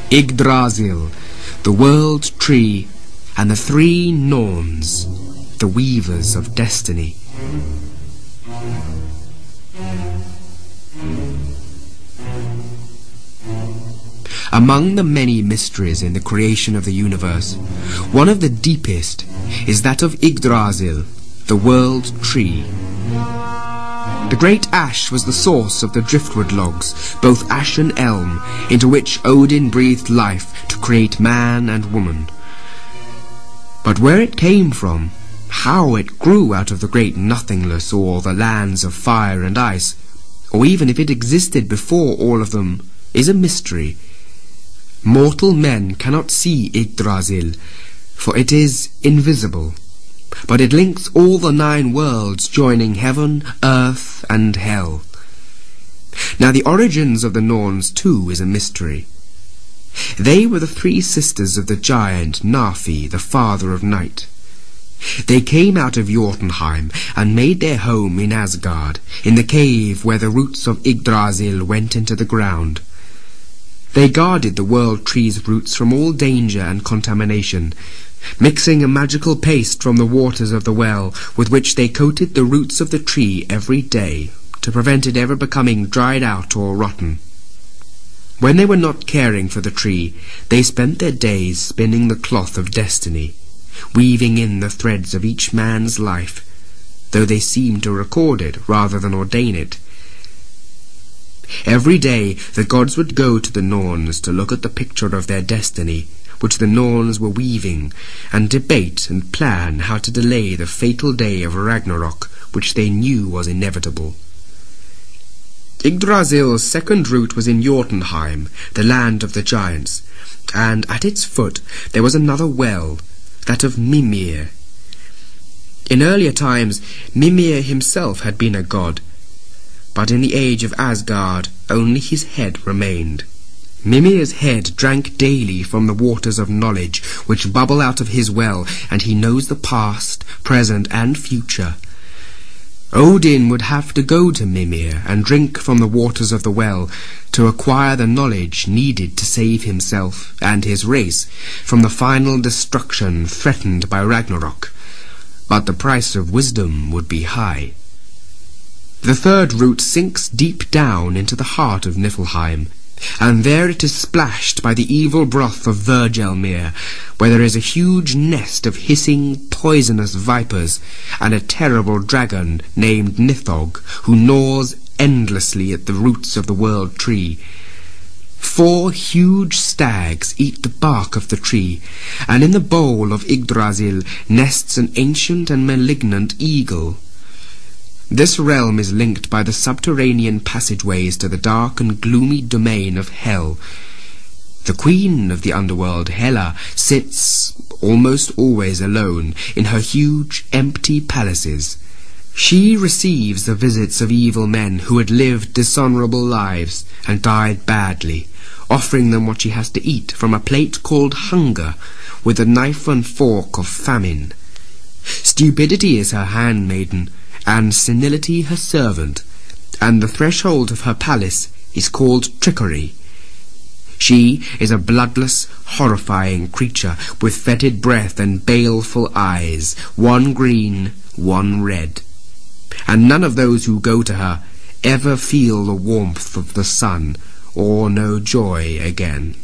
Yggdrasil, the world tree, and the three Norns, the weavers of destiny. Among the many mysteries in the creation of the universe, one of the deepest is that of Yggdrasil, the world tree. The great ash was the source of the driftwood logs, both ash and elm, into which Odin breathed life to create man and woman. But where it came from, how it grew out of the great nothingness or the lands of fire and ice, or even if it existed before all of them, is a mystery. Mortal men cannot see Yggdrasil, for it is invisible. But it links all the 9 worlds, joining heaven, earth, and hell. Now the origins of the Norns too is a mystery. They were the 3 sisters of the giant Narfi, the father of night. They came out of Jorgenheim and made their home in Asgard, in the cave where the roots of Yggdrasil went into the ground. They guarded the world tree's roots from all danger and contamination, mixing a magical paste from the waters of the well with which they coated the roots of the tree every day to prevent it ever becoming dried out or rotten. When they were not caring for the tree, they spent their days spinning the cloth of destiny, weaving in the threads of each man's life, though they seemed to record it rather than ordain it. Every day the gods would go to the Norns to look at the picture of their destiny, which the Norns were weaving, and debate and plan how to delay the fatal day of Ragnarok, which they knew was inevitable. Yggdrasil's second root was in Jorgenheim, the land of the giants, and at its foot there was another well, that of Mimir. In earlier times Mimir himself had been a god, but in the age of Asgard only his head remained. Mimir's head drank daily from the waters of knowledge which bubble out of his well, and he knows the past, present, and future. Odin would have to go to Mimir and drink from the waters of the well to acquire the knowledge needed to save himself and his race from the final destruction threatened by Ragnarok. But the price of wisdom would be high. The third root sinks deep down into the heart of Niflheim, and there it is splashed by the evil broth of Jorgelmir, where there is a huge nest of hissing, poisonous vipers, and a terrible dragon named Nithog, who gnaws endlessly at the roots of the world tree. 4 huge stags eat the bark of the tree, and in the bowl of Yggdrasil nests an ancient and malignant eagle. This realm is linked by the subterranean passageways to the dark and gloomy domain of Hell. The queen of the underworld, Hela, sits, almost always alone, in her huge, empty palaces. She receives the visits of evil men who had lived dishonorable lives and died badly, offering them what she has to eat from a plate called hunger, with a knife and fork of famine. Stupidity is her handmaiden, and senility her servant, and the threshold of her palace is called trickery. She is a bloodless, horrifying creature with fetid breath and baleful eyes, one green, one red. And none of those who go to her ever feel the warmth of the sun or know joy again.